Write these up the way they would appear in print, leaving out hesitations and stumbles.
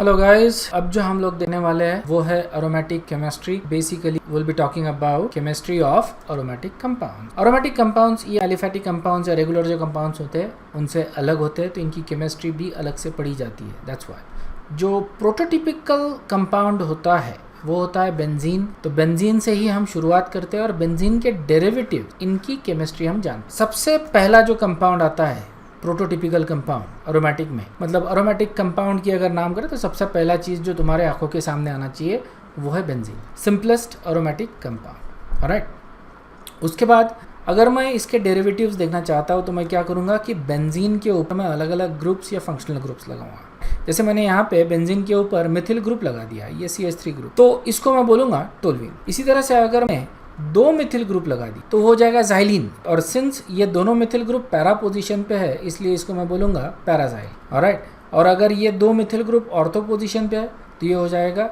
Hello guys, अब जो हम लोग देखने वाले हैं वो है aromatic chemistry. Basically will be talking about chemistry of aromatic compound. Aromatic compounds ये एलिफेटिक कंपाउंड्स या रेगुलर जो कंपाउंड्स होते हैं उनसे अलग होते हैं, तो इनकी केमिस्ट्री भी अलग से पढ़ी जाती है। दैट्स व्हाई जो प्रोटोटिपिकल कंपाउंड होता है वो होता है बेंजीन। तो बेंजीन से ही हम शुरुआत करते हैं और बेंजीन के डेरिवेटिव इनकी केमिस्ट्री हम जानते हैं। सबसे पहला जो कंपाउंड आता है प्रोटोटिपिकल कंपाउंड एरोमेटिक में, मतलब एरोमेटिक कंपाउंड की अगर नाम करें तो सबसे पहला चीज़ जो तुम्हारे आंखों के सामने आना चाहिए वो है benzene, simplest aromatic compound. Alright, उसके बाद अगर मैं इसके डेरिवेटिव्स देखना चाहता हूँ तो मैं क्या करूँगा कि बेंजीन के ऊपर मैं अलग अलग ग्रुप्स या फंक्शनल ग्रुप्स लगाऊंगा। जैसे मैंने यहाँ पे बेंजीन के ऊपर मिथिल ग्रुप लगा दिया, ये CH3 ग्रुप, तो इसको मैं बोलूँगा टोल्यूइन। इसी तरह से अगर मैं दो मिथिल ग्रुप लगा दी तो हो जाएगा ज़ाइलीन, और सिंस ये दोनों मिथिल ग्रुप पैरा पोजीशन पे है इसलिए इसको मैं बोलूँगा पैराज़ाइल। ऑलराइट, और अगर ये दो मिथिल ग्रुप ऑर्थो पोजीशन पे है तो ये हो जाएगा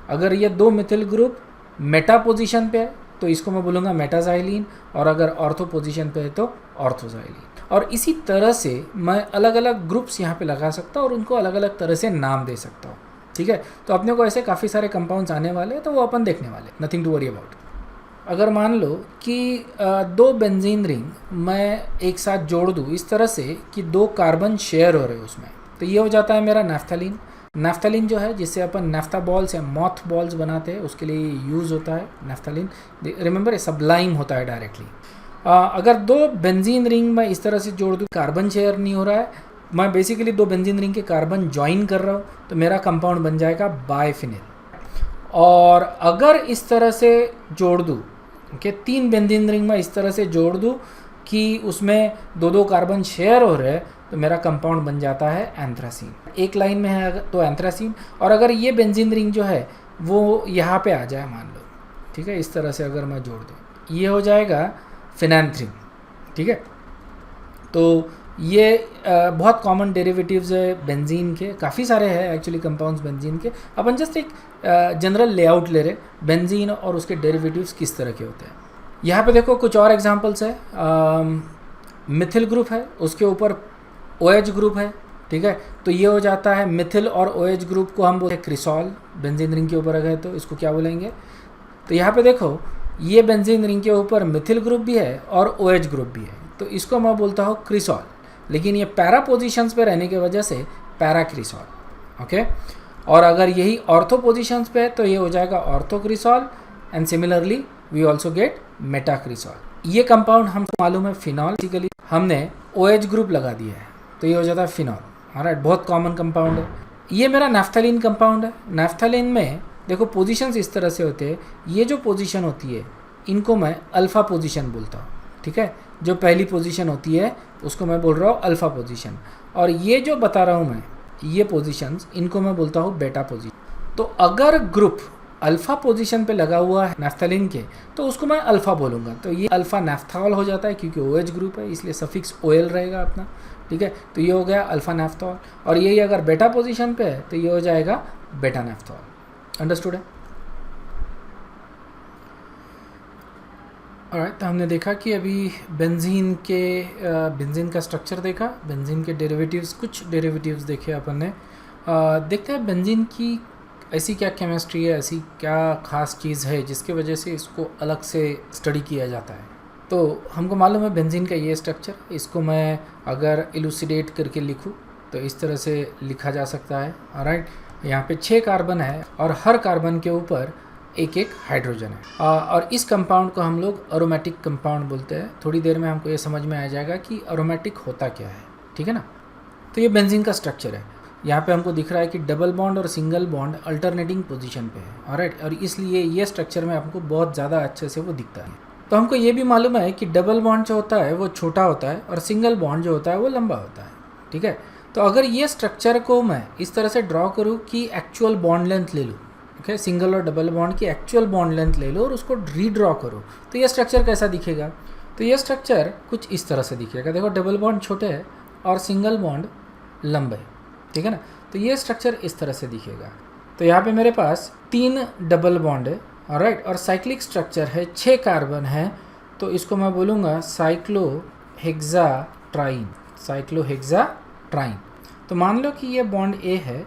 अगर ये दो मिथिल ग्रुप मेटा पोजीशन पे है तो इसको मैं बोलूँगा मेटाज़ाइलीन, और अगर ऑर्थो पोजीशन पे है तो ऑर्थोज़ाइलीन। और इसी तरह से मैं अलग अलग ग्रुप्स यहाँ पे लगा सकता हूँ और उनको अलग अलग तरह से नाम दे सकता हूँ। ठीक है, तो अपने को ऐसे काफ़ी सारे कंपाउंड्स आने वाले हैं तो वो अपन देखने वाले, नथिंग टू वरी अबाउट। अगर मान लो कि दो बेंजीन रिंग मैं एक साथ जोड़ दूँ इस तरह से कि दो कार्बन शेयर हो रहे हो उसमें, तो ये हो जाता है मेरा नैफ्थलीन। नैफ्थलीन जो है जिससे अपन नैफ्था बॉल्स या मॉथ बॉल्स बनाते हैं उसके लिए यूज़ होता है नैफ्थलीन। रिमेंबर, सब्लाइम होता है डायरेक्टली। अगर दो बेंजीन रिंग मैं इस तरह से जोड़ दूँ, कार्बन शेयर नहीं हो रहा है, मैं बेसिकली दो बेंजीन रिंग के कार्बन ज्वाइन कर रहा हूँ, तो मेरा कंपाउंड बन जाएगा बायफिनिल। और अगर इस तरह से जोड़ दूँ कि तीन बेंजीन रिंग में इस तरह से जोड़ दूँ कि उसमें दो दो कार्बन शेयर हो रहे हैं तो मेरा कंपाउंड बन जाता है एंथ्रासीन। एक लाइन में है तो एंथ्रासीन, और अगर ये बेंजीन रिंग जो है वो यहाँ पे आ जाए मान लो, ठीक है, इस तरह से अगर मैं जोड़ दूँ ये हो जाएगा फिनैंथ्रीन। ठीक है, तो ये बहुत कॉमन डेरिवेटिव्स है बेंजीन के, काफ़ी सारे हैं एक्चुअली कंपाउंड्स बेंजीन के। अपन जस्ट एक जनरल लेआउट ले रहे बेंजीन और उसके डेरिवेटिव्स किस तरह के होते हैं। यहाँ पे देखो कुछ और एग्जांपल्स है। मिथिल ग्रुप है, उसके ऊपर OH ग्रुप है। ठीक है, तो ये हो जाता है मिथिल और OH ग्रुप को हम बोलते हैं क्रिसॉल। बेंजीन रिंग के ऊपर अगर तो इसको क्या बोलेंगे, तो यहाँ पे देखो ये बेंजीन रिंग के ऊपर मिथिल ग्रुप भी है और OH ग्रुप भी है, तो इसको मैं बोलता हूँ क्रिसॉल, लेकिन ये पैरा पोजीशंस पे रहने की वजह से पैरा क्रिसॉल। ओके, और अगर यही ऑर्थो पोजीशंस पे है तो ये हो जाएगा ortho cresol, and similarly we also get meta cresol. ये कंपाउंड हमको मालूम है फिनॉल, बेसिकली हमने OH ग्रुप लगा दिया है तो ये हो जाता है फिनॉल। ऑलराइट, बहुत कॉमन कंपाउंड है। ये मेरा नैफ्थलीन कंपाउंड है। नैफ्थलीन में देखो पोजीशंस इस तरह से होते हैं, ये जो पोजीशन होती है इनको मैं अल्फ़ा पोजीशन बोलता हूँ। ठीक है, जो पहली पोजीशन होती है उसको मैं बोल रहा हूँ अल्फ़ा पोजीशन, और ये जो बता रहा हूँ मैं ये पोजीशंस इनको मैं बोलता हूँ बेटा पोजीशन। तो अगर ग्रुप अल्फ़ा पोजीशन पे लगा हुआ है नैफ्थलीन के तो उसको मैं अल्फ़ा बोलूँगा, तो ये अल्फ़ा नैफ्थॉल हो जाता है क्योंकि OH ग्रुप है इसलिए सफिक्स OL रहेगा अपना। ठीक है, तो ये हो गया अल्फ़ा नैफ्थॉल, और यही अगर बेटा पोजीशन पे है तो ये हो जाएगा बेटा नैफ्थॉल। अंडरस्टूड है? ऑलराइट, तो हमने देखा कि अभी बेंजीन का स्ट्रक्चर देखा, बेंजीन के डेरिवेटिव्स, कुछ डेरिवेटिव्स देखे अपन ने। देखते हैं बेंजीन की ऐसी क्या केमिस्ट्री है, ऐसी क्या ख़ास चीज़ है जिसके वजह से इसको अलग से स्टडी किया जाता है। तो हमको मालूम है बेंजीन का ये स्ट्रक्चर, इसको मैं अगर इलूसिडेट करके लिखूँ तो इस तरह से लिखा जा सकता है। ऑलराइट, यहाँ पे 6 कार्बन है और हर कार्बन के ऊपर एक एक हाइड्रोजन है, और इस कंपाउंड को हम लोग एरोमेटिक कंपाउंड बोलते हैं। थोड़ी देर में हमको ये समझ में आ जाएगा कि एरोमेटिक होता क्या है। ठीक है ना, तो ये बेंजीन का स्ट्रक्चर है। यहाँ पे हमको दिख रहा है कि डबल बॉन्ड और सिंगल बॉन्ड अल्टरनेटिंग पोजीशन पे है। ऑलराइट, और इसलिए ये स्ट्रक्चर में हमको बहुत ज़्यादा अच्छे से वो दिखता है। तो हमको ये भी मालूम है कि डबल बॉन्ड जो होता है वो छोटा होता है और सिंगल बॉन्ड जो होता है वो लंबा होता है। ठीक है, तो अगर ये स्ट्रक्चर को मैं इस तरह से ड्रॉ करूँ कि एक्चुअल बॉन्ड लेंथ ले लूँ, ओके, सिंगल और डबल बॉन्ड की एक्चुअल बॉन्ड लेंथ ले लो और उसको रीड्रॉ करो, तो ये स्ट्रक्चर कैसा दिखेगा? तो ये स्ट्रक्चर कुछ इस तरह से दिखेगा। देखो डबल बॉन्ड छोटे है और सिंगल बॉन्ड लंबे। ठीक है ना, तो ये स्ट्रक्चर इस तरह से दिखेगा। तो यहाँ पे मेरे पास 3 डबल बॉन्ड है, ऑलराइट, और साइक्लिक स्ट्रक्चर है, 6 कार्बन है, तो इसको मैं बोलूँगा साइक्लोहेक्साट्राइन। साइक्लोहेक्साट्राइन। तो मान लो कि ये बॉन्ड A है,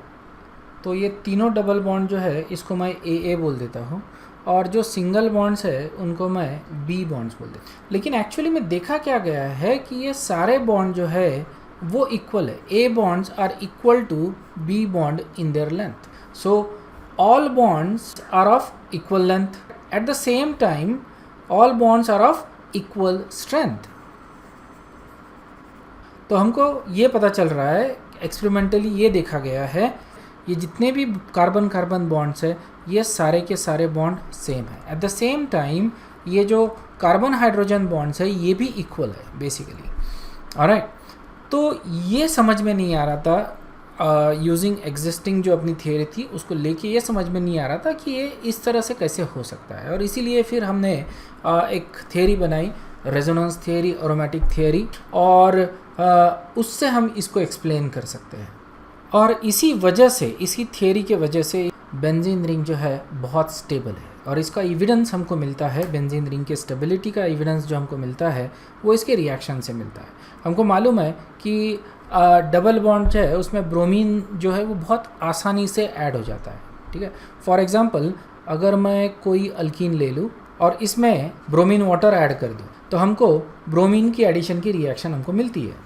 तो ये तीनों डबल बॉन्ड जो है इसको मैं ए बोल देता हूँ, और जो सिंगल बॉन्ड्स है उनको मैं बी बॉन्ड्स बोल देता हूँ। लेकिन एक्चुअली में देखा क्या गया है कि ये सारे बॉन्ड जो है वो इक्वल है। A bonds are equal to B bond in their length, so all bonds are of equal length. At the same time, all bonds are of equal strength. तो हमको ये पता चल रहा है, एक्सपेरिमेंटली ये देखा गया है, ये जितने भी कार्बन कार्बन बॉन्ड्स है ये सारे के सारे बॉन्ड सेम है। एट द सेम टाइम ये जो कार्बन हाइड्रोजन बॉन्ड्स है ये भी इक्वल है बेसिकली। ऑलराइट, तो ये समझ में नहीं आ रहा था यूजिंग एग्जिस्टिंग जो अपनी थियोरी थी उसको लेके, ये समझ में नहीं आ रहा था कि ये इस तरह से कैसे हो सकता है, और इसीलिए फिर हमने एक थियोरी बनाई, रेजोनेंस थियोरी, एरोमेटिक थियोरी, और उससे हम इसको एक्सप्लेन कर सकते हैं। और इसी वजह से, इसी थियोरी के वजह से बेंजीन रिंग जो है बहुत स्टेबल है, और इसका एविडेंस हमको मिलता है, बेंजीन रिंग के स्टेबिलिटी का एविडेंस जो हमको मिलता है वो इसके रिएक्शन से मिलता है। हमको मालूम है कि डबल बॉन्ड जो है उसमें ब्रोमीन जो है वो बहुत आसानी से ऐड हो जाता है। ठीक है, फॉर एग्जांपल अगर मैं कोई अल्कीन ले लूँ और इसमें ब्रोमीन वाटर ऐड कर दूँ तो हमको ब्रोमीन की एडिशन की रिएक्शन हमको मिलती है।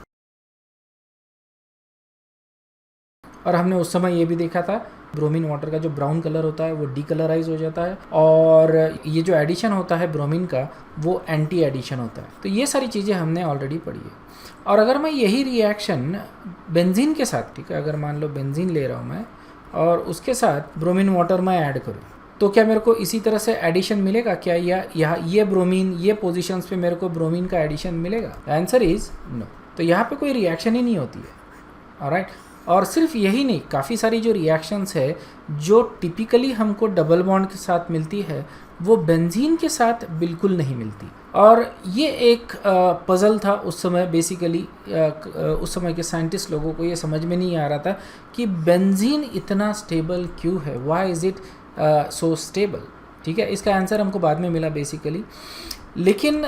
और हमने उस समय ये भी देखा था ब्रोमीन वाटर का जो ब्राउन कलर होता है वो डीकलराइज हो जाता है, और ये जो एडिशन होता है ब्रोमीन का वो एंटी एडिशन होता है। तो ये सारी चीज़ें हमने ऑलरेडी पढ़ी है। और अगर मैं यही रिएक्शन बेंजीन के साथ, ठीक है, अगर मान लो बेंजीन ले रहा हूँ मैं और उसके साथ ब्रोमीन वाटर मैं ऐड करूँ तो क्या मेरे को इसी तरह से एडिशन मिलेगा क्या, या यहाँ ये ब्रोमीन ये पोजीशंस पे मेरे को ब्रोमीन का एडिशन मिलेगा? Answer is no. तो यहाँ पे कोई रिएक्शन ही नहीं होती है। ऑलराइट, और सिर्फ यही नहीं, काफ़ी सारी जो रिएक्शंस है जो टिपिकली हमको डबल बॉन्ड के साथ मिलती है वो बेंजीन के साथ बिल्कुल नहीं मिलती। और ये एक पज़ल था उस समय बेसिकली, उस समय के साइंटिस्ट लोगों को ये समझ में नहीं आ रहा था कि बेंजीन इतना स्टेबल क्यों है, why is it so stable. ठीक है, इसका आंसर हमको बाद में मिला बेसिकली। लेकिन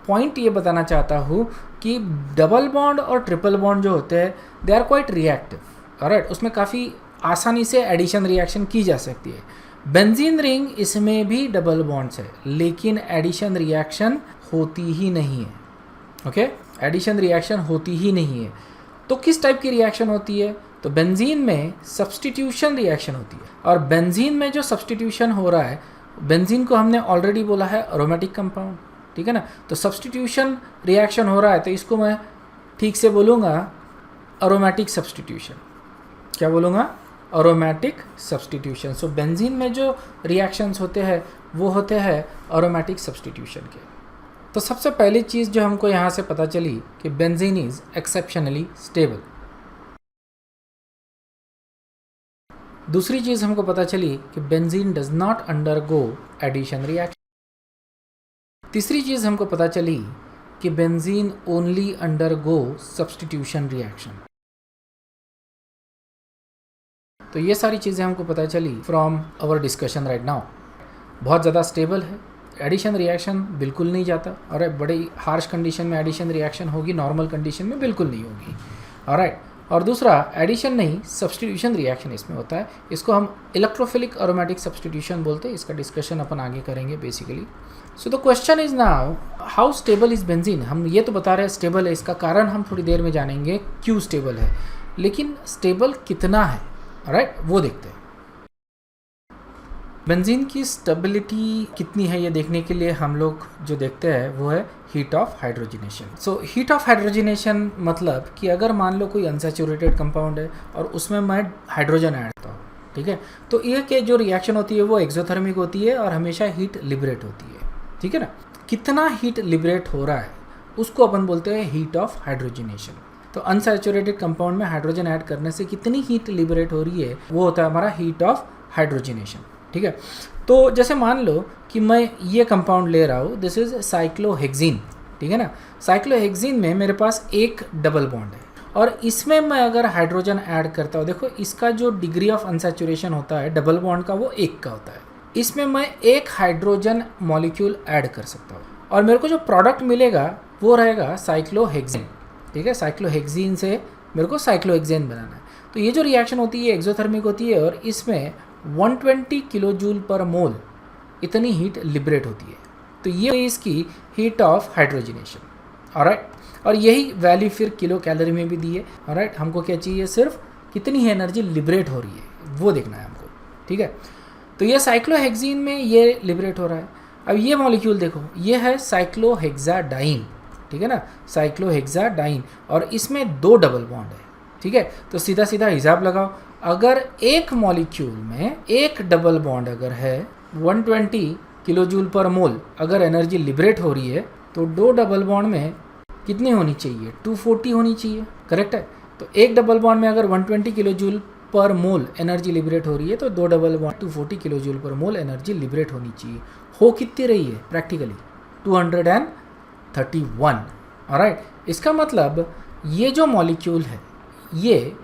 पॉइंट ये बताना चाहता हूँ कि डबल बॉन्ड और ट्रिपल बॉन्ड जो होते हैं they are quite reactive. Alright, उसमें काफ़ी आसानी से एडिशन रिएक्शन की जा सकती है। बेंजीन रिंग इसमें भी डबल बॉन्ड्स है लेकिन एडिशन रिएक्शन होती ही नहीं है। ओके, एडिशन रिएक्शन होती ही नहीं है। तो किस टाइप की रिएक्शन होती है? तो बेंजीन में सब्स्टिट्यूशन रिएक्शन होती है, और बेंजीन में जो सब्स्टिट्यूशन हो रहा है, बेंजीन को हमने ऑलरेडी बोला है एरोमेटिक कंपाउंड, ठीक है ना। तो सब्स्टिट्यूशन रिएक्शन हो रहा है तो इसको मैं ठीक से बोलूँगा एरोमेटिक सब्स्टिट्यूशन। क्या बोलूँगा? Aromatic substitution. सो बेंजीन में जो रिएक्शंस होते हैं वो होते हैं एरोमेटिक सब्स्टिट्यूशन के। तो सबसे पहली चीज़ जो हमको यहाँ से पता चली कि बेंजीन इज़ एक्सेप्शनली स्टेबल। दूसरी चीज़ हमको पता चली कि benzene does not undergo addition reaction. तीसरी चीज़ हमको पता चली कि benzene only undergo substitution reaction. तो ये सारी चीज़ें हमको पता चली from our discussion right now. बहुत ज़्यादा स्टेबल है, एडिशन रिएक्शन बिल्कुल नहीं जाता, और बड़ी हार्श कंडीशन में एडिशन रिएक्शन होगी, नॉर्मल कंडीशन में बिल्कुल नहीं होगी। ऑलराइट, और दूसरा एडिशन नहीं सब्स्टिट्यूशन रिएक्शन इसमें होता है। इसको हम इलेक्ट्रोफिलिक एरोमेटिक सब्स्टिट्यूशन बोलते हैं। इसका डिस्कशन अपन आगे करेंगे basically. So the question is now how stable is benzene. हम ये तो बता रहे हैं स्टेबल है, इसका कारण हम थोड़ी देर में जानेंगे क्यों स्टेबल है, लेकिन स्टेबल कितना है, राइट, वो देखते हैं। बेंजीन की स्टेबिलिटी कितनी है ये देखने के लिए हम लोग जो देखते हैं वो है heat of hydrogenation. So heat of hydrogenation मतलब कि अगर मान लो कोई अनसैचुरेटेड कंपाउंड है और उसमें मैं हाइड्रोजन ऐड करता हूँ, ठीक है, तो ये के जो रिएक्शन होती है वो एक्सोथर्मिक होती है और हमेशा हीट लिबरेट होती है, ठीक है ना। कितना हीट लिबरेट हो रहा है उसको अपन बोलते हैं हीट ऑफ हाइड्रोजनेशन। तो अनसैचुरेटेड कंपाउंड में हाइड्रोजन ऐड करने से कितनी हीट लिबरेट हो रही है वो होता है हमारा हीट ऑफ हाइड्रोजनेशन, ठीक है। तो जैसे मान लो कि मैं ये कंपाउंड ले रहा हूँ, दिस इज साइक्लोहेक्सीन, ठीक है ना। साइक्लोहेक्सीन में मेरे पास एक डबल बॉन्ड है और इसमें मैं अगर हाइड्रोजन ऐड करता हूँ, देखो इसका जो डिग्री ऑफ अनसैचुरेशन होता है डबल बॉन्ड का वो 1 का होता है। इसमें मैं एक हाइड्रोजन मॉलिक्यूल ऐड कर सकता हूँ और मेरे को जो प्रोडक्ट मिलेगा वो रहेगा साइक्लोहेक्सीन, ठीक है। साइक्लोहेक्सीन से मेरे को साइक्लोहेक्सेन बनाना है। तो ये जो रिएक्शन होती है एक्सोथर्मिक होती है और इसमें 120 किलो जूल पर मोल इतनी हीट लिबरेट होती है। तो ये इसकी हीट ऑफ हाइड्रोजनेशन। ऑलराइट, और यही वैल्यू फिर किलो कैलोरी में भी दी है। ऑलराइट, हमको क्या चाहिए, सिर्फ कितनी एनर्जी लिबरेट हो रही है वो देखना है हमको। ठीक है, तो ये साइक्लोहेक्सीन में ये लिबरेट हो रहा है। अब ये मॉलिक्यूल देखो, ये है साइक्लोहेक्साडाइन। ठीक है ना, साइक्लोहेक्साडाइन, और इसमें 2 डबल बॉन्ड है। ठीक है, तो सीधा सीधा हिसाब लगाओ, अगर एक मॉलिक्यूल में एक डबल बॉन्ड अगर है 120 किलो जूल पर मोल अगर एनर्जी लिबरेट हो रही है, तो 2 डबल बॉन्ड में कितनी होनी चाहिए, 240 होनी चाहिए। करेक्ट है, तो एक डबल बॉन्ड में अगर 120 किलो जूल पर मोल एनर्जी लिबरेट हो रही है, तो 2 double bond 240 kilo joule per मोल एनर्जी लिबरेट होनी चाहिए। हो कितनी रही है प्रैक्टिकली, 231। ऑलराइट, इसका मतलब ये जो मॉलिक्यूल है ये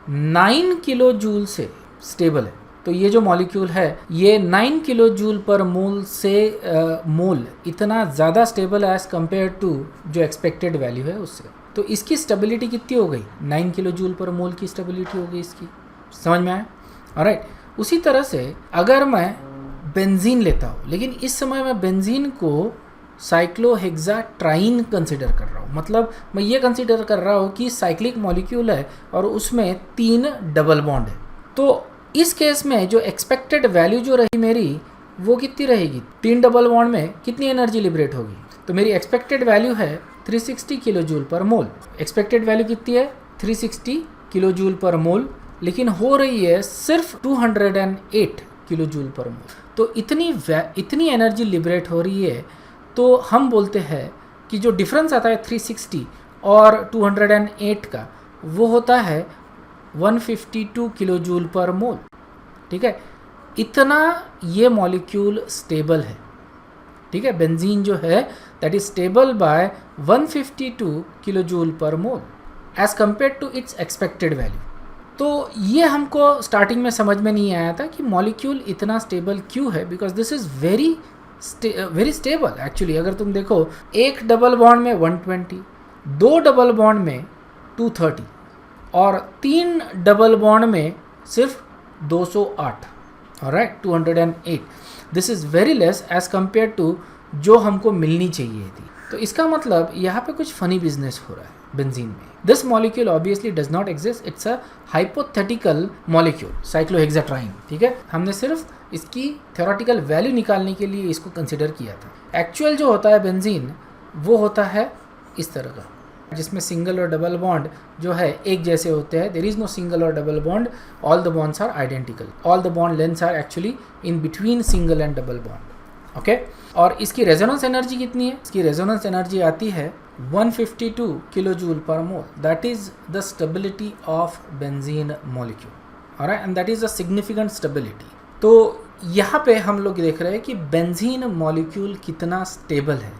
9 किलो जूल से स्टेबल है। तो ये जो मॉलिक्यूल है ये 9 किलो जूल पर मोल से मोल इतना ज़्यादा स्टेबल है एज कम्पेयर टू जो एक्सपेक्टेड वैल्यू है उससे। तो इसकी स्टेबिलिटी कितनी हो गई, 9 किलो जूल पर मोल की स्टेबिलिटी हो गई इसकी। समझ में आया? ऑलराइट, उसी तरह से अगर मैं बेंजीन लेता हूँ, लेकिन इस समय मैं बेंजीन को साइक्लोहेक्साट्राइन कंसिडर कर रहा हूँ, मतलब मैं ये कंसिडर कर रहा हूँ कि साइक्लिक मॉलिक्यूल है और उसमें 3 डबल बॉन्ड है। तो इस केस में जो एक्सपेक्टेड वैल्यू जो रही मेरी वो कितनी रहेगी, 3 डबल बॉन्ड में कितनी एनर्जी लिबरेट होगी, तो मेरी एक्सपेक्टेड वैल्यू है 360 किलो जूल पर मोल। एक्सपेक्टेड वैल्यू कितनी है, 360 किलो जूल पर मोल, लेकिन हो रही है सिर्फ 208 किलो जूल पर मोल। तो इतनी एनर्जी लिबरेट हो रही है, तो हम बोलते हैं कि जो डिफरेंस आता है 360 और 208 का, वो होता है 152 किलो जूल पर मोल। ठीक है, इतना ये मॉलिक्यूल स्टेबल है। ठीक है, बेंजीन जो है that is stable by 152 kilo joule per mole as compare to its expected value. तो ये हमको स्टार्टिंग में समझ में नहीं आया था कि मॉलिक्यूल इतना स्टेबल क्यों है, because this is very stable actually. अगर तुम देखो, एक डबल बॉन्ड में 120, 2 डबल बॉन्ड में 230 और 3 डबल बॉन्ड में सिर्फ 208। Alright, 208। This is very less as compare to जो हमको मिलनी चाहिए थी। तो इसका मतलब यहाँ पे कुछ फनी बिजनेस हो रहा है बेंजीन में। This molecule obviously does not exist, it's a hypothetical molecule cyclohexatriene. ठीक है, हमने सिर्फ इसकी थ्योरेटिकल वैल्यू निकालने के लिए इसको कंसिडर किया था। एक्चुअल जो होता है बेंजीन वो होता है इस तरह का, जिसमें सिंगल और डबल बॉन्ड जो है एक जैसे होते हैं। देयर इज नो सिंगल और double bond, all the bonds are identical, all the bond lengths are actually in between single and double bond. Okay, और इसकी रेजोनेंस एनर्जी कितनी है, इसकी रेजोनेंस एनर्जी आती है 152 kilo joule per mole. That is the stability of benzene molecule, alright, and that is a significant stability. तो यहाँ पे हम लोग देख रहे हैं कि बेंजीन मॉलिक्यूल कितना स्टेबल है।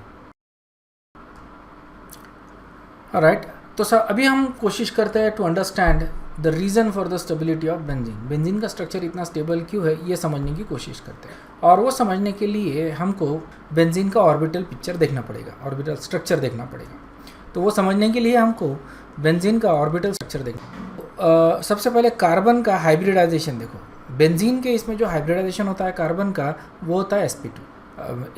ऑलराइट, तो सर अभी हम कोशिश करते हैं to understand the reason for the stability of benzene. Benzene का स्ट्रक्चर इतना स्टेबल क्यों है ये समझने की कोशिश करते हैं, और वो समझने के लिए हमको बेंजीन का ऑर्बिटल पिक्चर देखना पड़ेगा, ऑर्बिटल स्ट्रक्चर देखना पड़ेगा। तो वो समझने के लिए हमको बेंजीन का ऑर्बिटल स्ट्रक्चर देखना। सबसे पहले कार्बन का हाइब्रिडाइजेशन देखो। बेंजीन के इसमें जो हाइब्रिडाइजेशन होता है कार्बन का, वो होता है sp2।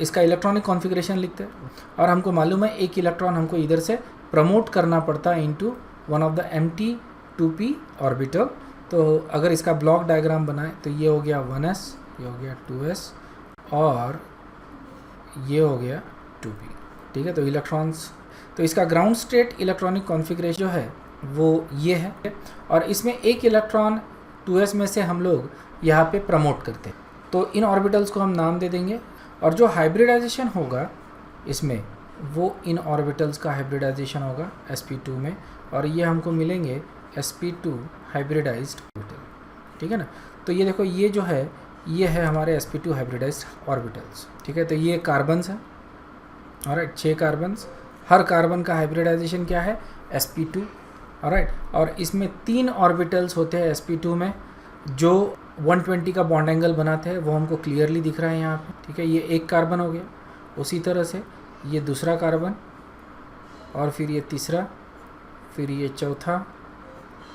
इसका इलेक्ट्रॉनिक कॉन्फ़िगरेशन लिखते हैं, और हमको मालूम है एक इलेक्ट्रॉन हमको इधर से प्रमोट करना पड़ता है into one of the empty 2p orbital. तो अगर इसका ब्लॉक डायग्राम बनाए तो ये हो गया 1s, ये हो गया 2s और ये हो गया 2p। ठीक है, तो इलेक्ट्रॉन्स, तो इसका ग्राउंड स्टेट इलेक्ट्रॉनिक कॉन्फ़िगरेशन जो है वो ये है, और इसमें एक इलेक्ट्रॉन 2s में से हम लोग यहाँ पे प्रमोट करते हैं। तो इन ऑर्बिटल्स को हम नाम दे देंगे, और जो हाइब्रिडाइजेशन होगा इसमें वो इन ऑर्बिटल्स का हाइब्रिडाइजेशन होगा sp2 में, और ये हमको मिलेंगे sp2 हाइब्रिडाइज्ड ऑर्बिटल। ठीक है ना, तो ये देखो ये जो है ये है हमारे sp2 हाइब्रिडाइज्ड ऑर्बिटल्स। ठीक है, तो ये कार्बन्स हैं, ऑलराइट, 6 कार्बन्स। हर कार्बन का हाइब्रिडाइजेशन क्या है, sp2। ऑलराइट, और इसमें 3 ऑर्बिटल्स होते हैं sp2 में जो 120 का बॉन्ड एंगल बनाते हैं, वो हमको क्लियरली दिख रहा है यहाँ पे। ठीक है, ये एक कार्बन हो गया, उसी तरह से ये दूसरा कार्बन, और फिर ये तीसरा, फिर ये चौथा,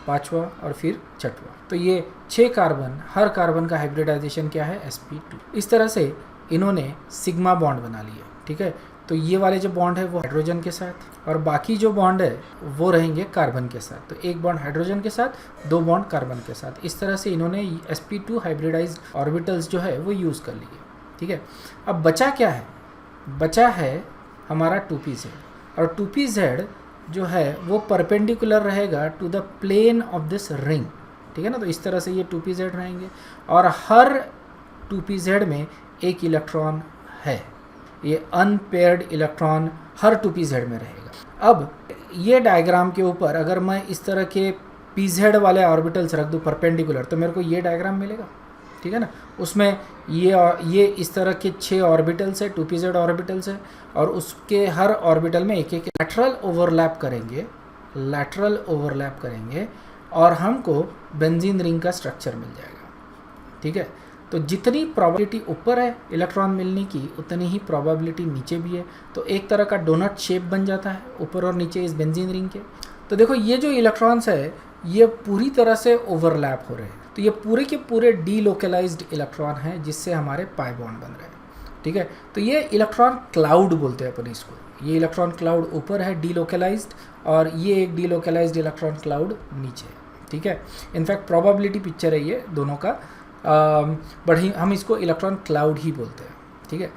पांचवा और फिर छठवा। तो ये 6 कार्बन, हर कार्बन का हाइब्रिडाइजेशन क्या है, sp2। इस तरह से इन्होंने सिग्मा बॉन्ड बना लिया, ठीक है। तो ये वाले जो बॉन्ड है वो हाइड्रोजन के साथ और बाकी जो बॉन्ड है वो रहेंगे कार्बन के साथ। तो एक बॉन्ड हाइड्रोजन के साथ, 2 बॉन्ड कार्बन के साथ। इस तरह से इन्होंने sp2 हाइब्रिडाइज्ड ऑर्बिटल्स जो है वो यूज़ कर लिए, ठीक है। अब बचा क्या है, बचा है हमारा 2pz और 2pz जो है वो परपेंडिकुलर रहेगा to the plane of this ring, ठीक है ना। तो इस तरह से ये 2pz रहेंगे और हर 2pz में एक इलेक्ट्रॉन है, ये अनपेयर्ड इलेक्ट्रॉन हर 2pz में रहेगा। अब ये डायग्राम के ऊपर अगर मैं इस तरह के pz वाले ऑर्बिटल्स रख दूँ परपेंडिकुलर, तो मेरे को ये डायग्राम मिलेगा, ठीक है ना। उसमें ये इस तरह के 6 ऑर्बिटल्स है, 2pz ऑर्बिटल्स है और उसके हर ऑर्बिटल में एक एक लैटरल ओवरलैप करेंगे और हमको बेंजीन रिंग का स्ट्रक्चर मिल जाएगा, ठीक है। तो जितनी प्रोबेबिलिटी ऊपर है इलेक्ट्रॉन मिलने की, उतनी ही प्रोबेबिलिटी नीचे भी है। तो एक तरह का डोनट शेप बन जाता है ऊपर और नीचे इस बेंजीन रिंग के। तो देखो ये जो इलेक्ट्रॉन्स है ये पूरी तरह से ओवरलैप हो रहे हैं। तो ये पूरे के पूरे डीलोकलाइज्ड इलेक्ट्रॉन हैं जिससे हमारे पाई बॉन्ड बन रहे हैं, ठीक है। तो ये इलेक्ट्रॉन क्लाउड बोलते हैं अपन इसको। ये इलेक्ट्रॉन क्लाउड ऊपर है डीलोकलाइज्ड और ये एक डीलोकलाइज्ड इलेक्ट्रॉन क्लाउड नीचे है, ठीक है। इनफैक्ट प्रोबेबिलिटी पिक्चर है ये दोनों का, बट हम इसको इलेक्ट्रॉन क्लाउड ही बोलते हैं, ठीक है।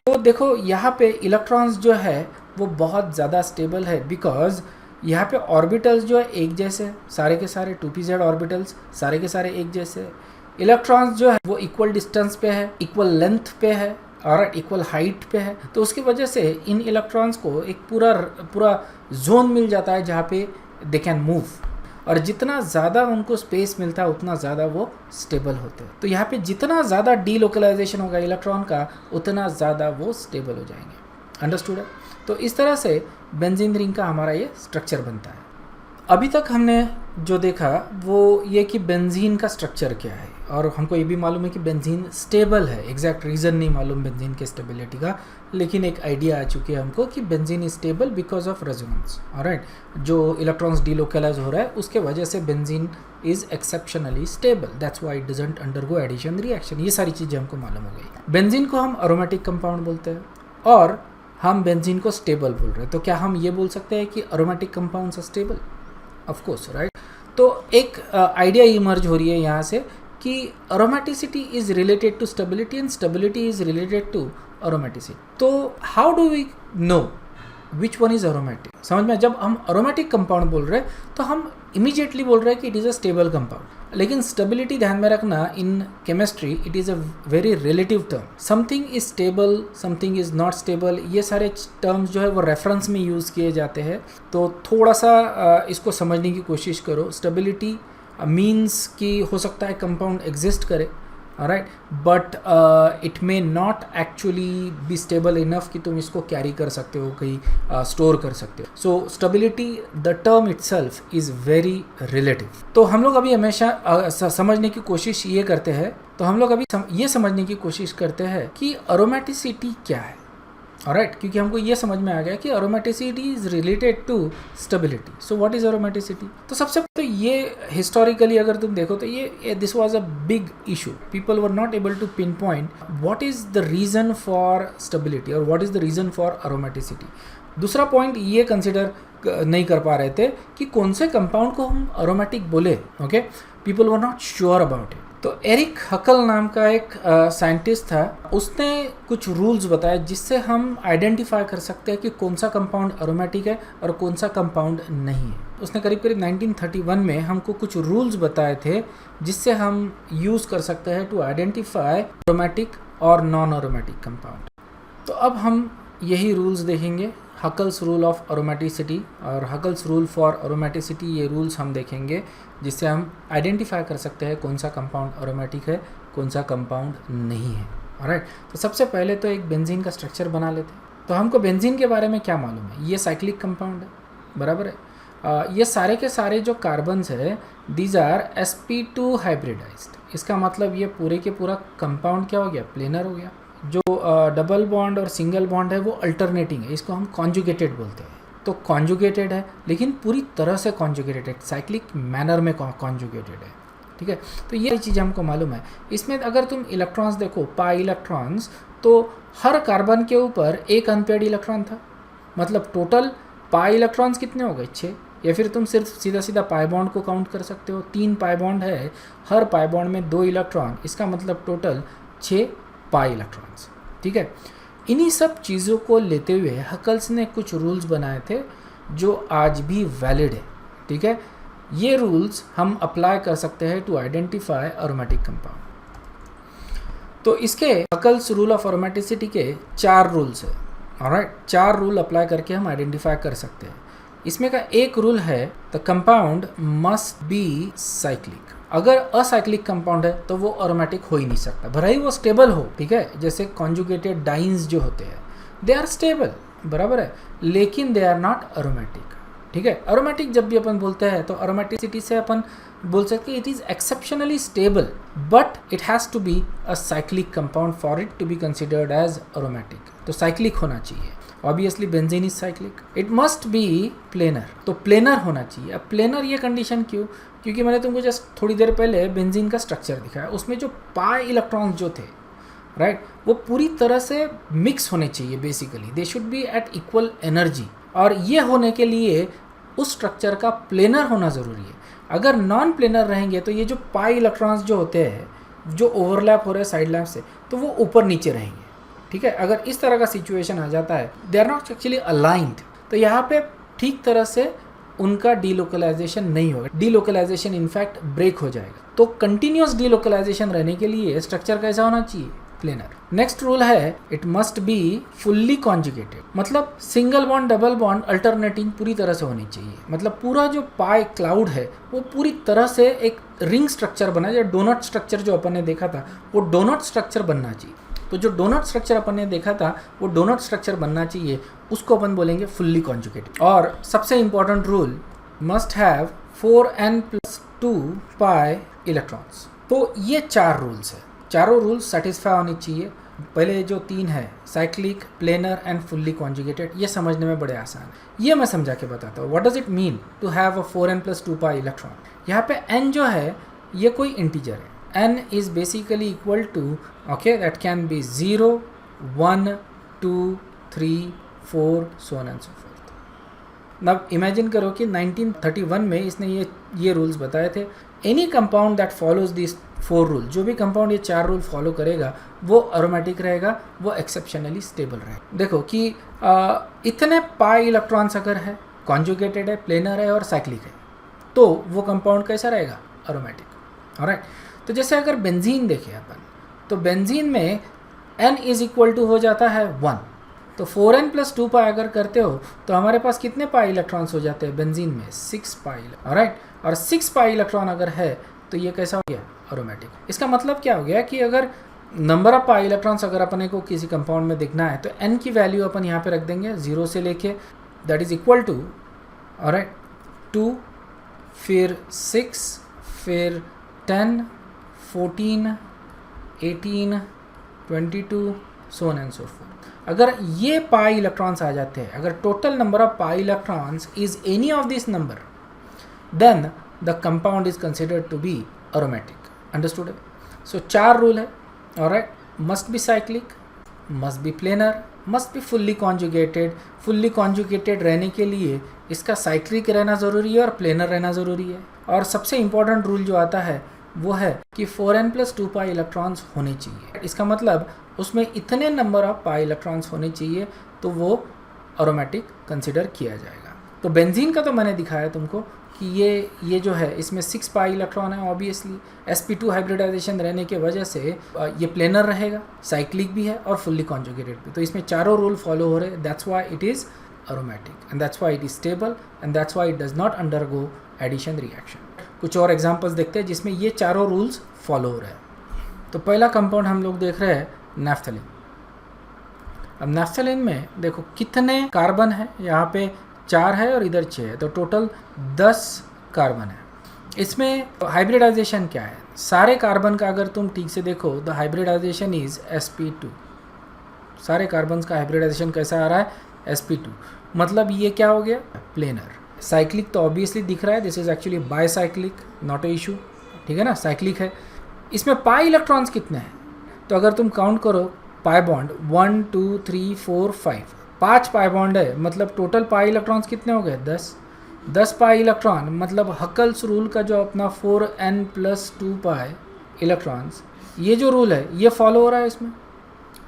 तो देखो यहाँ पे इलेक्ट्रॉन्स जो है वो बहुत ज़्यादा स्टेबल है बिकॉज यहाँ पे ऑर्बिटल्स जो है एक जैसे, सारे के सारे 2pz ऑर्बिटल्स सारे के सारे एक जैसे। इलेक्ट्रॉन्स जो है वो इक्वल डिस्टेंस पे है, इक्वल लेंथ पे है और इक्वल हाइट पे है। तो उसकी वजह से इन इलेक्ट्रॉन्स को एक पूरा जोन मिल जाता है जहाँ पे दे कैन मूव, और जितना ज़्यादा उनको स्पेस मिलता है उतना ज़्यादा वो स्टेबल होते हैं। तो यहाँ पे जितना ज़्यादा डीलोकलाइजेशन होगा इलेक्ट्रॉन का उतना ज़्यादा वो स्टेबल हो जाएंगे। अंडरस्टूड है। तो इस तरह से बेंजीन रिंग का हमारा ये स्ट्रक्चर बनता है। अभी तक हमने जो देखा वो ये कि बेंजीन का स्ट्रक्चर क्या है, और हमको ये भी मालूम है कि बेंजीन स्टेबल है। एग्जैक्ट रीज़न नहीं मालूम बेंजीन के स्टेबिलिटी का, लेकिन एक आइडिया आ चुकी है हमको कि benzene is stable because of resonance. Alright, जो इलेक्ट्रॉन्स डीलोकलाइज हो रहा है उसके वजह से benzene is exceptionally stable, that's why it doesn't undergo addition reaction. ये सारी चीज़ें हमको मालूम हो गई। बेंजीन को हम अरोमेटिक कंपाउंड बोलते हैं और हम बेंजीन को स्टेबल बोल रहे हैं। तो क्या हम ये बोल सकते हैं कि aromatic compounds are stable? Of course, right. तो एक आइडिया इमर्ज हो रही है यहाँ से कि aromaticity is related to stability and stability is related to aromaticity. तो how do we know which one is aromatic? समझ में, जब हम अरोमेटिक कंपाउंड बोल रहे हैं तो हम इमीडिएटली बोल रहे हैं कि it is a stable compound. लेकिन स्टेबिलिटी ध्यान में रखना, in chemistry it is a very relative term. Something is stable, something is not stable, ये सारे टर्म्स जो है वो रेफरेंस में यूज़ किए जाते हैं। तो थोड़ा सा इसको समझने की कोशिश करो। स्टेबिलिटी मीन्स कि हो सकता है कंपाउंड एग्जिस्ट करे, right, but it may not actually be stable enough कि तुम इसको कैरी कर सकते हो, कहीं स्टोर कर सकते हो। So stability the term itself is very relative. तो हम लोग अभी हमेशा समझने की कोशिश ये करते हैं, तो हम लोग अभी ये समझने की कोशिश करते हैं कि अरोमेटिसिटी क्या है। ऑलराइट, क्योंकि हमको ये समझ में आ गया कि aromaticity is related to stability. So what is aromaticity? तो सबसे तो ये हिस्टोरिकली अगर तुम देखो तो ये this was a big issue. People were not able to pin point what is the reason for stability और what is the reason for aromaticity. दूसरा पॉइंट ये कंसिडर नहीं कर पा रहे थे कि कौन से कंपाउंड को हम अरोमेटिक बोले। Okay, people were not sure about it. तो एरिक हकल नाम का एक साइंटिस्ट था, उसने कुछ रूल्स बताए जिससे हम आइडेंटिफाई कर सकते हैं कि कौन सा कंपाउंड अरोमेटिक है और कौन सा कंपाउंड नहीं है। उसने करीब 1931 में हमको कुछ रूल्स बताए थे जिससे हम यूज़ कर सकते हैं टू आइडेंटिफाई अरोमेटिक और नॉन अरोमेटिक कंपाउंड। तो अब हम यही रूल्स देखेंगे, हकल्स रूल ऑफ अरोमेटिसिटी और हकल्स रूल फॉर अरोमेटिसिटी। ये रूल्स हम देखेंगे जिससे हम आइडेंटिफाई कर सकते हैं कौन सा कंपाउंड अरोमेटिक है, कौन सा कंपाउंड नहीं है। ऑलराइट, तो सबसे पहले तो एक बेंजीन का स्ट्रक्चर बना लेते हैं। तो हमको बेंजीन के बारे में क्या मालूम है? ये साइक्लिक कंपाउंड है, बराबर है। ये सारे के सारे जो कार्बन्स है दीज आर sp2 हाइब्रिडाइज्ड। इसका मतलब ये पूरे के पूरा कंपाउंड क्या हो गया? प्लेनर हो गया। जो डबल बॉन्ड और सिंगल बॉन्ड है वो अल्टरनेटिंग है, इसको हम कॉन्जुगेटेड बोलते हैं। तो कॉन्जुगेटेड है, लेकिन पूरी तरह से कॉन्जुगेटेड, साइक्लिक मैनर में कॉन्जुगेटेड है, ठीक है। तो ये चीज़ हमको मालूम है। इसमें अगर तुम इलेक्ट्रॉन्स देखो, पाई इलेक्ट्रॉन्स, तो हर कार्बन के ऊपर एक अनपेयर्ड इलेक्ट्रॉन था, मतलब टोटल पाई इलेक्ट्रॉन्स कितने हो गए? 6। या फिर तुम सिर्फ सीधा सीधा पाई बॉन्ड को काउंट कर सकते हो, 3 पाई बॉन्ड है, हर पाई बॉन्ड में 2 इलेक्ट्रॉन, इसका मतलब टोटल 6 पाई इलेक्ट्रॉन्स, ठीक है। इन्हीं सब चीज़ों को लेते हुए हकल्स ने कुछ रूल्स बनाए थे जो आज भी वैलिड है, ठीक है। ये रूल्स हम अप्लाई कर सकते हैं टू आइडेंटिफाई एरोमेटिक कंपाउंड। तो इसके हकल्स रूल ऑफ एरोमेटिसिटी के 4 रूल्स है, ऑलराइट। 4 रूल अप्लाई करके हम आइडेंटिफाई कर सकते हैं। इसमें का एक रूल है, the compound must be cyclic. अगर असाइक्लिक कंपाउंड है तो वो एरोमेटिक हो ही नहीं सकता, भले ही वो स्टेबल हो, ठीक है। जैसे कॉन्जुगेटेड डाइन्स जो होते हैं, दे आर स्टेबल, बराबर है, लेकिन दे आर नॉट एरोमेटिक, ठीक है। एरोमेटिक जब भी अपन बोलते हैं तो एरोमेटिसिटी से अपन बोल सकते हैं it is exceptionally stable, but it has to be a cyclic compound for it to be considered as aromatic. तो साइक्लिक होना चाहिए। Obviously benzene is cyclic. It must be planar, तो प्लेनर होना चाहिए। अब प्लेनर ये कंडीशन क्यों? क्योंकि मैंने तुमको जस्ट थोड़ी देर पहले बेंजीन का स्ट्रक्चर दिखाया, उसमें जो पाई इलेक्ट्रॉन्स जो थे, राइट, वो पूरी तरह से मिक्स होने चाहिए। Basically they should be at equal energy, और ये होने के लिए उस स्ट्रक्चर का प्लेनर होना ज़रूरी है। अगर नॉन प्लेनर रहेंगे तो ये जो पाई इलेक्ट्रॉन्स जो होते हैं, जो ओवरलैप हो रहे हैं साइड लैप से, तो वो ऊपर नीचे रहेंगे, ठीक है। अगर इस तरह का सिचुएशन आ जाता है, they are not actually aligned, तो यहाँ पे ठीक तरह से उनका डीलोकलाइजेशन नहीं होगा। डीलोकलाइजेशन इनफैक्ट ब्रेक हो जाएगा। तो कंटिन्यूस डीलोकलाइजेशन रहने के लिए स्ट्रक्चर कैसा होना चाहिए? प्लेनर। नेक्स्ट रूल है, it must be fully conjugated, मतलब single bond double bond alternating पूरी तरह से होनी चाहिए। मतलब पूरा जो पाई क्लाउड है वो पूरी तरह से एक रिंग स्ट्रक्चर बना, जो डोनट स्ट्रक्चर जो अपन ने देखा था वो डोनट स्ट्रक्चर बनना चाहिए। तो जो डोनट स्ट्रक्चर अपन ने देखा था वो डोनट स्ट्रक्चर बनना चाहिए, उसको अपन बोलेंगे फुल्ली कॉन्जुगेटेड। और सबसे important rule, must have 4n+2 pi electrons. तो ये 4 रूल्स है, चारों रूल्स सेटिस्फाई होनी चाहिए। पहले जो 3 है, cyclic, planar and fully conjugated, ये समझने में बड़े आसान है। ये मैं समझा के बताता हूँ। What does it mean to have a 4n+2 pi electron? यहाँ पे n जो है ये कोई इंटीजर है। n is basically equal to, okay, that can be 0, 1, 2, 3, 4, so on and so forth. Now imagine करो कि 1931 में इसने ये रूल्स बताए थे। Any compound that follows this 4 rule, जो भी कंपाउंड ये 4 रूल फॉलो करेगा वो एरोमेटिक रहेगा, वो एक्सेप्शनली स्टेबल रहेगा। देखो कि इतने पाई इलेक्ट्रॉन्स अगर है, कॉन्जुगेटेड है, प्लेनर है और साइक्लिक है, तो वो कंपाउंड कैसा रहेगा? एरोमेटिक। ऑलराइट। तो जैसे अगर बेंजीन देखें अपन, तो बेंजीन में n इज इक्वल टू हो जाता है 1, तो 4n+2 पाई अगर करते हो तो हमारे पास कितने पाई इलेक्ट्रॉन्स हो जाते हैं बेंजीन में? 6 पाई। ऑलराइट। और 6 पाई इलेक्ट्रॉन अगर है तो ये कैसा हो गया? एरोमेटिक। इसका मतलब क्या हो गया कि अगर नंबर ऑफ पाई इलेक्ट्रॉन्स अगर अपने को किसी कंपाउंड में देखना है तो n की वैल्यू अपन यहाँ पे रख देंगे 0 से लेके, that is equal to, alright, 2, फिर 6, फिर 10, 14, 18, 22, so on and so forth। अगर ये पाई इलेक्ट्रॉन्स आ जाते हैं, अगर total number of pi electrons is any of this number, then the compound is considered to be aromatic. Understood? So 4 rule है, alright. Must be cyclic, must be planar, must be fully conjugated. Fully conjugated रहने के लिए इसका cyclic रहना ज़रूरी है और planar रहना ज़रूरी है। और सबसे इंपॉर्टेंट रूल जो आता है वो है कि 4n+2 पाई इलेक्ट्रॉन्स होने चाहिए। इसका मतलब उसमें इतने नंबर ऑफ पाई इलेक्ट्रॉन्स होने चाहिए तो वो एरोमेटिक कंसिडर किया जाएगा। तो बेंजीन का तो मैंने दिखाया तुमको कि ये जो है इसमें 6 पाई इलेक्ट्रॉन है। ऑब्वियसली sp2 हाइब्रिडाइजेशन रहने के वजह से ये प्लेनर रहेगा, साइक्लिक भी है और फुल्ली कॉन्जुगेटेड भी। तो इसमें चारों रूल फॉलो हो रहे हैं, that's why it is aromatic and that's why it is stable and that's why it does not undergo addition reaction. कुछ और एग्जांपल्स देखते हैं जिसमें ये चारों रूल्स फॉलो हो रहे हैं। तो पहला कंपाउंड हम लोग देख रहे हैं नैफ्थलीन। अब नैफ्थलीन में देखो कितने कार्बन है, यहाँ पे 4 है और इधर 6 है, तो टोटल 10 कार्बन है। इसमें हाइब्रिडाइजेशन क्या है? सारे कार्बन का अगर तुम ठीक से देखो, द हाइब्रिडाइजेशन इज sp2। सारे कार्बन का हाइब्रिडाइजेशन कैसा आ रहा है? sp2, मतलब ये क्या हो गया, प्लेनर। साइक्लिक तो ऑब्वियसली दिख रहा है, this is actually bicyclic, not a issue, ठीक है ना, साइक्लिक है। इसमें पाई इलेक्ट्रॉन्स कितने हैं, तो अगर तुम काउंट करो पाई बॉन्ड 1 2 3 4 5, 5 पाई बॉन्ड है, मतलब टोटल पाई इलेक्ट्रॉन्स कितने हो गए, 10 पाई इलेक्ट्रॉन, मतलब हकल्स रूल का जो अपना 4n+2 पाई इलेक्ट्रॉन्स, ये जो रूल है ये फॉलो हो रहा है इसमें,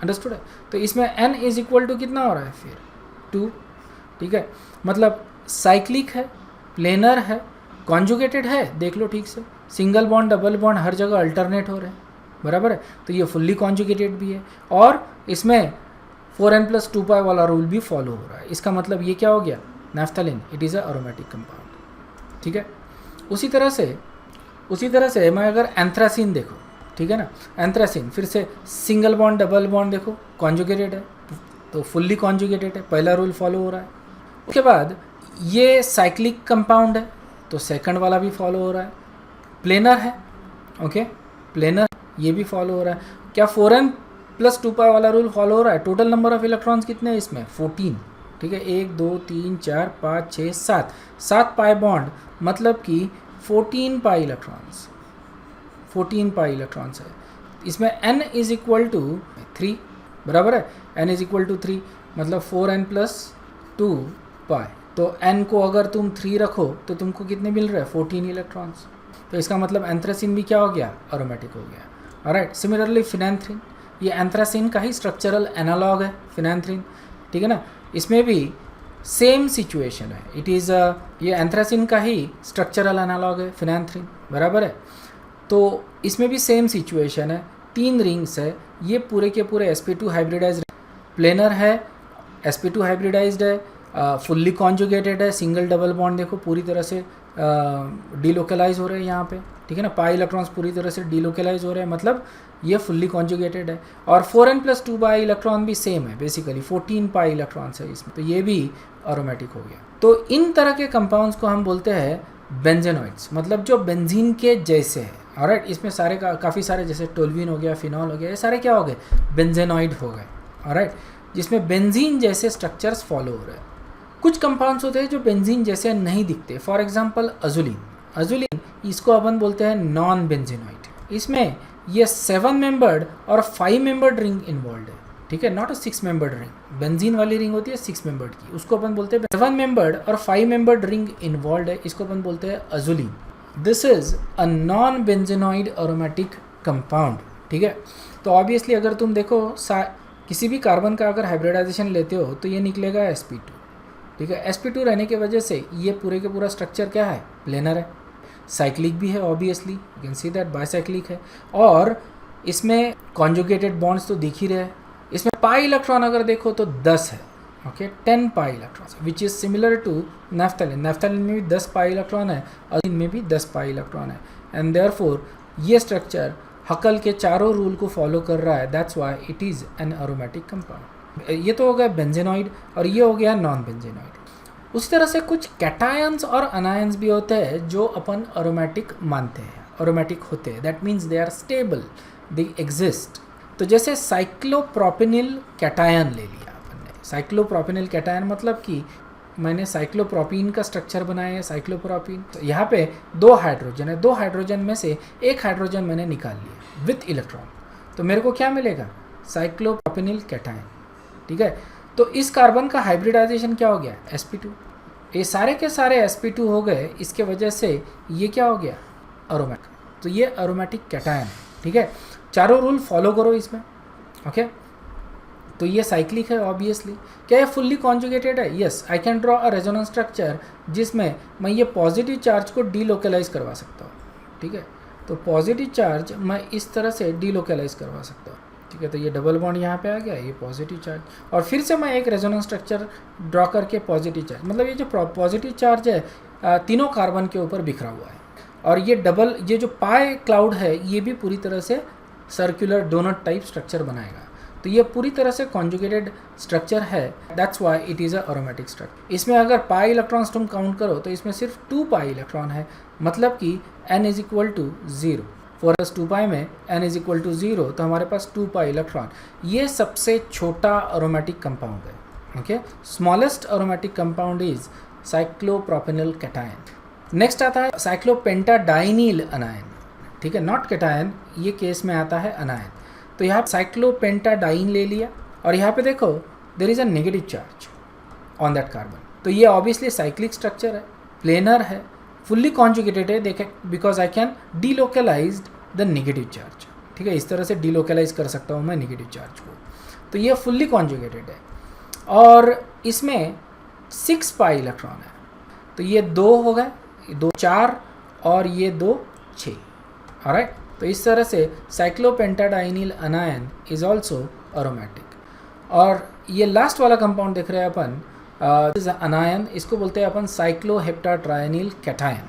अंडरस्टूड है। तो इसमें n इज इक्वल टू कितना हो रहा है फिर 2, ठीक है, मतलब साइक्लिक है, प्लेनर है, कॉन्जुगेटेड है, देख लो ठीक से, सिंगल बॉन्ड डबल बॉन्ड हर जगह अल्टरनेट हो रहे हैं, बराबर है। तो ये फुल्ली कॉन्जुगेटेड भी है और इसमें 4n+2 पाई वाला रूल भी फॉलो हो रहा है। इसका मतलब ये क्या हो गया, naphthalene, it is a aromatic compound, ठीक है। उसी तरह से मैं अगर एंथ्रासिन देखो, ठीक है ना, एंथ्रासिन फिर से सिंगल बॉन्ड डबल बॉन्ड देखो, कॉन्जुगेटेड है, तो फुल्ली कॉन्जुगेटेड है, पहला रूल फॉलो हो रहा है। उसके बाद ये साइक्लिक कंपाउंड है, तो सेकंड वाला भी फॉलो हो रहा है। प्लेनर है, ओके, प्लेनर, ये भी फॉलो हो रहा है। क्या 4n+2 पाई वाला रूल फॉलो हो रहा है। टोटल नंबर ऑफ इलेक्ट्रॉन्स कितने हैं इसमें, 14, ठीक है, 1 2 3 4 5 6 7 पाई बॉन्ड, मतलब कि 14 पाई इलेक्ट्रॉन्स, 14 पाई इलेक्ट्रॉन्स है। इसमें n इज इक्वल टू 3, बराबर है, n इज इक्वल टू 3, मतलब 4n+2 पाई, तो n को अगर तुम 3 रखो तो तुमको कितने मिल रहे हैं, 14 इलेक्ट्रॉन्स। तो इसका मतलब एंथ्रासिन भी क्या हो गया, अरोमेटिक हो गया। ऑलराइट, सिमिलरली फिनैंथ्रीन, ये एंथ्रासिन का ही स्ट्रक्चरल एनालॉग है फिनैंथ्रीन, ठीक है ना, इसमें भी सेम सिचुएशन है, इट इज़ ये एंथ्रासिन का ही स्ट्रक्चरल एनालॉग है फिनैंथ्रीन, बराबर है। तो इसमें भी सेम सिचुएशन है, 3 रिंग्स है, ये पूरे के पूरे sp2 हाइब्रिडाइज्ड, प्लेनर है, sp2 हाइब्रिडाइज्ड है, फुल्ली कॉन्जुगेटेड है, सिंगल डबल बॉन्ड देखो पूरी तरह से डीलोकलाइज हो रहे हैं यहाँ पे, ठीक है ना, पाई इलेक्ट्रॉन्स पूरी तरह से डीलोकलाइज हो रहे हैं, मतलब ये फुल्ली कॉन्जुगेटेड है। और 4n+2 पाई इलेक्ट्रॉन भी सेम है, बेसिकली 14 पाई इलेक्ट्रॉन्स है इसमें, तो ये भी अरोमेटिक हो गया। तो इन तरह के कंपाउंड्स को हम बोलते हैं बेंजेनॉइड्स, मतलब जो बेंजीन के जैसे है। ऑलराइट, इसमें सारे काफ़ी सारे, जैसे टोल्यूइन हो गया, फिनॉल हो गया, ये सारे क्या हो गए, बेंजेनॉइड हो गए। ऑलराइट, जिसमें बेंजीन जैसे स्ट्रक्चर्स फॉलो हो रहे हैं। कुछ कंपाउंड्स होते हैं जो बेंजीन जैसे नहीं दिखते, फॉर एग्जांपल अजुलिन, इसको अपन बोलते हैं नॉन बेंजीनॉइड। इसमें ये 7 मेंबर्ड और 5 मेंबर्ड रिंग इन्वॉल्व है, ठीक है, not a 6 membered ring. Benzene वाली रिंग होती है 6 मेंबर्ड की, उसको अपन बोलते हैं 7 मेंबर्ड और 5 मेंबर्ड रिंग इन्वॉल्व है, इसको अपन बोलते हैं azulene. This is a non benzenoid aromatic compound, ठीक है। तो ऑब्वियसली अगर तुम देखो किसी भी कार्बन का अगर हाइब्रिडाइजेशन लेते हो तो ये निकलेगा sp2, ठीक है। sp2 रहने की वजह से ये पूरे के पूरा स्ट्रक्चर क्या है, प्लेनर है, साइक्लिक भी है, obviously you can see that bicyclic है, और इसमें कॉन्जुगेटेड बॉन्ड्स तो दिख ही रहे हैं। इसमें पाई इलेक्ट्रॉन अगर देखो तो 10 है, okay, 10 pi electron, which is similar to naphthalene. Naphthalene में भी 10 पाई इलेक्ट्रॉन है और इनमें भी 10 पाई इलेक्ट्रॉन है, एंड देयरफॉर ये स्ट्रक्चर हकल के चारों रूल को फॉलो कर रहा है, that's why it is an aromatic compound. ये तो हो गया बेंजेनॉइड और ये हो गया नॉन बेंजेनॉइड। उसी तरह से कुछ कैटायंस और अनायंस भी होते हैं जो अपन अरोमेटिक मानते हैं, अरोमेटिक होते हैं, that means they are stable, they exist. तो जैसे साइक्लोप्रोपेनिल कैटायन ले लिया अपन ने, साइक्लोप्रोपेनिल कैटायन मतलब कि मैंने साइक्लोप्रोपीन का स्ट्रक्चर बनाया है, साइक्लोप्रोपीन, तो यहाँ पे 2 हाइड्रोजन है, 2 हाइड्रोजन में से एक हाइड्रोजन मैंने निकाल लिया विथ इलेक्ट्रॉन, तो मेरे को क्या मिलेगा, साइक्लोप्रोपेनिल कैटायन, ठीक है। तो इस कार्बन का हाइब्रिडाइजेशन क्या हो गया, sp2, ये सारे के सारे sp2 हो गए, इसके वजह से ये क्या हो गया, अरोमेटिक। तो ये अरोमेटिक कैटायन, ठीक है। चारों रूल फॉलो करो इसमें, ओके। तो ये साइक्लिक है ऑब्वियसली। क्या ये फुल्ली कॉन्जुगेटेड है, yes, I can draw a resonance structure जिसमें मैं ये पॉजिटिव चार्ज को डीलोकलाइज करवा सकता हूँ, ठीक है। तो पॉजिटिव चार्ज मैं इस तरह से डीलोकलाइज करवा सकता हूँ, ठीक है। तो ये डबल बॉन्ड यहाँ पे आ गया, ये पॉजिटिव चार्ज, और फिर से मैं एक रेजोनेंस स्ट्रक्चर ड्रॉ करके पॉजिटिव चार्ज, मतलब ये जो पॉजिटिव चार्ज है तीनों कार्बन के ऊपर बिखरा हुआ है, और ये जो पाई क्लाउड है ये भी पूरी तरह से सर्कुलर डोनट टाइप स्ट्रक्चर बनाएगा। तो ये पूरी तरह से कॉन्जुगेटेड स्ट्रक्चर है, that's why it is a aromatic structure. इसमें अगर पाई इलेक्ट्रॉन्स तुम काउंट करो तो इसमें सिर्फ 2 पाई इलेक्ट्रॉन है, मतलब कि n is equal to 0, 4s2 pi में n इज इक्वल टू 0, तो हमारे पास 2 पाई इलेक्ट्रॉन। ये सबसे छोटा अरोमेटिक कंपाउंड है, okay, smallest aromatic compound is cyclopropenyl cation. Next आता है साइक्लोपेंटाडाइनिल अनायन, ठीक है, नॉट कैटायन, ये केस में आता है अनायन। तो यहाँ साइक्लोपेंटाडाइन ले लिया और यहाँ पे देखो there is a negative charge on that carbon. तो ये ऑब्वियसली साइक्लिक स्ट्रक्चर है, प्लेनर है, फुल्ली कॉन्जुगेटेड है, देखें, because I can delocalise the negative charge, ठीक है, इस तरह से डीलोकलाइज कर सकता हूँ मैं नेगेटिव चार्ज को। तो ये फुल्ली कॉन्जुगेटेड है और इसमें 6 पाई इलेक्ट्रॉन है। तो ये 2 हो गए, 2 4 और ये 2 6। ऑलराइट, तो इस तरह से साइक्लोपेंटाडाइनिल अनायन इज ऑल्सो एरोमेटिक। और ये लास्ट वाला कंपाउंड देख रहे हैं अपन, अनायन, इसको बोलते हैं अपन साइक्लोहेप्टाट्रायनिल कैटायन।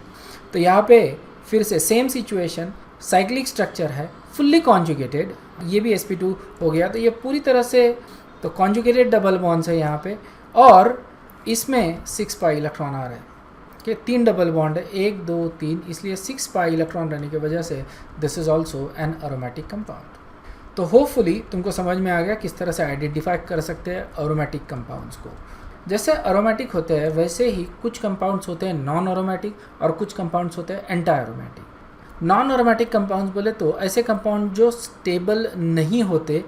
तो यहाँ पे फिर से सेम सिचुएशन, साइक्लिक स्ट्रक्चर है, फुल्ली कॉन्जुगेटेड, ये भी sp2 हो गया। तो ये पूरी तरह से तो कॉन्जुगेटेड डबल बॉन्ड्स है यहाँ पे और इसमें 6 पाई इलेक्ट्रॉन आ रहे हैं, कि 3 डबल बॉन्ड है, 1 2 3, इसलिए 6 पाई इलेक्ट्रॉन रहने की वजह से this is also an aromatic compound. तो होपफुली तुमको समझ में आ गया किस तरह से आइडेंटिफाई कर सकते हैं एरोमेटिक कंपाउंड्स को। जैसे एरोमेटिक होते हैं वैसे ही कुछ कंपाउंड्स होते हैं नॉन एरोमेटिक और कुछ कंपाउंड्स होते हैं anti aromatic. Non aromatic compounds बोले तो ऐसे कंपाउंड जो स्टेबल नहीं होते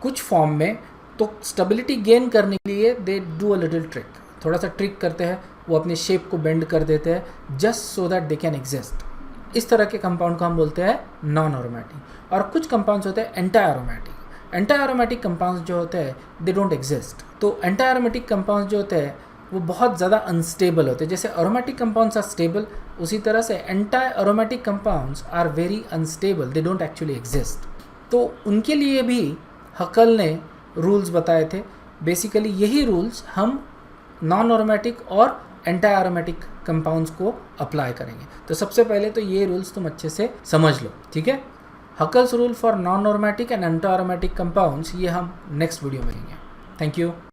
कुछ फॉर्म में, तो स्टेबिलिटी गेन करने के लिए they do a little trick, थोड़ा सा ट्रिक करते हैं, वो अपने शेप को बेंड कर देते हैं just so that they can exist. इस तरह के कंपाउंड को हम बोलते हैं नॉन एरोमेटिक। और कुछ कंपाउंड्स होते हैं anti aromatic. Anti aromatic compounds जो होते हैं दे डोंट एग्जिस्ट। तो एंटी एरोमेटिक कंपाउंड्स जो होते हैं वो बहुत ज़्यादा अनस्टेबल होते हैं। जैसे एरोमेटिक कंपाउंड्स आर स्टेबल, उसी तरह से anti aromatic compounds are very unstable, they don't actually exist. तो उनके लिए भी हकल ने रूल्स बताए थे। बेसिकली यही रूल्स हम नॉन एरोमेटिक और एंटी एरोमेटिक कंपाउंड्स को अप्लाई करेंगे। तो सबसे पहले तो ये रूल्स तुम अच्छे से समझ लो, ठीक है। Huckel's rule for non aromatic and anti aromatic compounds, ये हम नेक्स्ट वीडियो में लेंगे। Thank you.